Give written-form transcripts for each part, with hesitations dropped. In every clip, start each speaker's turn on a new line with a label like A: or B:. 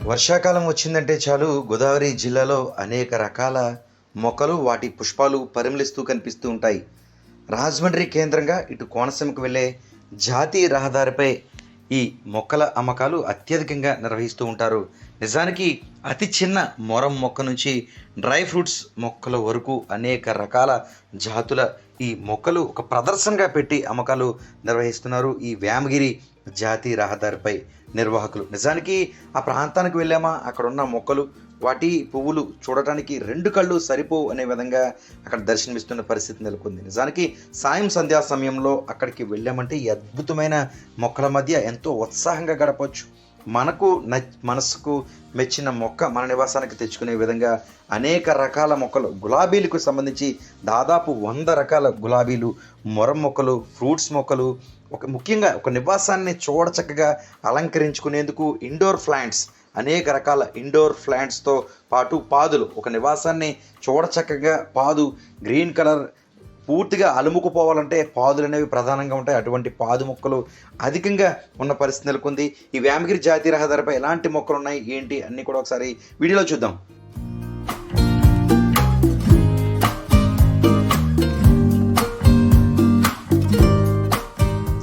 A: వర్షాకాలం వచ్చిందంటే చాలు గోదావరి జిల్లాలో అనేక రకాల మొక్కలు వాటి పుష్పాలు పరిమళిస్తూ కనిపిస్తూ ఉంటాయి. రాజమండ్రి కేంద్రంగా ఇటు కోనసీమకు వెళ్ళే జాతీయ రహదారిపై ఈ మొక్కల అమ్మకాలు అత్యధికంగా నిర్వహిస్తూ ఉంటారు. నిజానికి అతి చిన్న మొరం మొక్క నుంచి డ్రై ఫ్రూట్స్ మొక్కల వరకు అనేక రకాల జాతుల ఈ మొక్కలు ఒక ప్రదర్శనగా పెట్టి అమ్మకాలు నిర్వహిస్తున్నారు ఈ వేమగిరి జాతీయ రహదారిపై నిర్వాహకులు. నిజానికి ఆ ప్రాంతానికి వెళ్ళామా, అక్కడ ఉన్న మొక్కలు వాటి పువ్వులు చూడటానికి రెండు కళ్ళు సరిపోవు అనే విధంగా అక్కడ దర్శనమిస్తున్న పరిస్థితి నెలకొంది. నిజానికి సాయం సంధ్యా సమయంలో అక్కడికి వెళ్ళామంటే ఈ అద్భుతమైన మొక్కల మధ్య ఎంతో ఉత్సాహంగా గడపవచ్చు. మనసుకు మెచ్చిన మొక్క మన నివాసానికి తెచ్చుకునే విధంగా అనేక రకాల మొక్కలు, గులాబీలకు సంబంధించి దాదాపు 100 రకాల గులాబీలు, మొరం మొక్కలు, ఫ్రూట్స్ మొక్కలు, ముఖ్యంగా ఒక నివాసాన్ని చూడచక్కగా అలంకరించుకునేందుకు ఇండోర్ ప్లాంట్స్, అనేక రకాల ఇండోర్ ప్లాంట్స్తో పాటు పాదులు, ఒక నివాసాన్ని చూడచక్కగా గ్రీన్ కలర్ పూర్తిగా అలుముకుపోవాలంటే పాదులు అనేవి ప్రధానంగా ఉంటాయి. అటువంటి పాదు మొక్కలు అధికంగా ఉన్న పరిస్థితి నెలకొంది. ఈ వేమగిరి జాతీయ రహదారిపై ఎలాంటి మొక్కలు ఉన్నాయి ఏంటి అన్నీ కూడా ఒకసారి వీడియోలో చూద్దాం.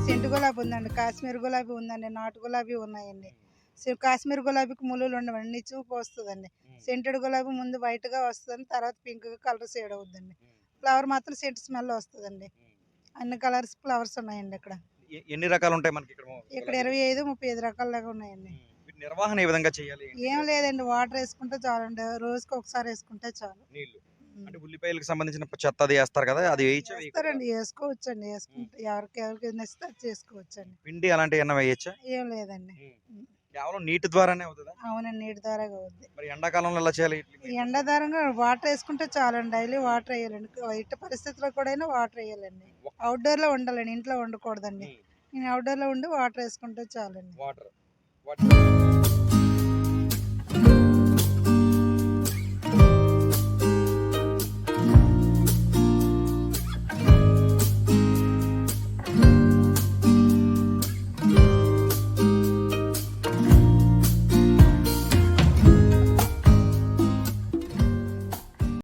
B: సెంటు గులాబీ ఉందండి, కాశ్మీర్ గులాబీ ఉందండి, నాటు గులాబీ ఉన్నాయండి. కాశ్మీర్ గులాబీకి ముళ్ళు ఉండవండి, చూపు వస్తుందండి. సెంటెడ్ గులాబీ ముందు వైట్గా వస్తుంది, తర్వాత పింక్గా కలర్ షేడ్ అవుతుందండి. ఫ్లవర్ మాత్రం సెంట్ స్మెల్ వస్తుందండి. అన్ని కలర్స్ ఫ్లవర్స్ ఉన్నాయండి.
A: ఎన్ని రకాలు ఉంటాయి మనకి
B: ఇక్కడ 25-35 రకాల దాకా ఉన్నాయండి.
A: నిర్వహణ ఏ విధంగా చేయాలి?
B: ఏం లేదండి, వాటర్ వేసుకుంటే చాలండి, రోజుకి ఒకసారి వేసుకుంటే చాలు.
A: నీళ్లు అంటే ఉల్లిపాయలకు సంబంధించిన చెత్త అది వేస్తారు కదా, అది
B: వేస్తారండి, వేసుకోవచ్చండి. వేసుకుంటే ఎవరికి నచ్చితే అది చేసుకోవచ్చండి.
A: పిండి అలాంటివి ఏమన్నా వేయచ్చా?
B: ఏం లేదండి,
A: కేవలం నీటి ద్వారానే అవుతుందా?
B: అవునండి, నీటి ద్వారా అవుద్ది.
A: మరి ఎండాకాలంలో ఎలా చేయాలి?
B: ఎండాధారంగా వాటర్ వేసుకుంటే చాలండి, డైలీ వాటర్ వేయాలండి. ఎట్టి పరిస్థితుల్లో కూడా వాటర్ వేయాలండి. అవుట్డోర్ లో ఉండాలండి, ఇంట్లో ఉండకూడదండి. నేను అవుట్డోర్ లో ఉండి వాటర్ వేసుకుంటే చాలండి.
A: వాటర్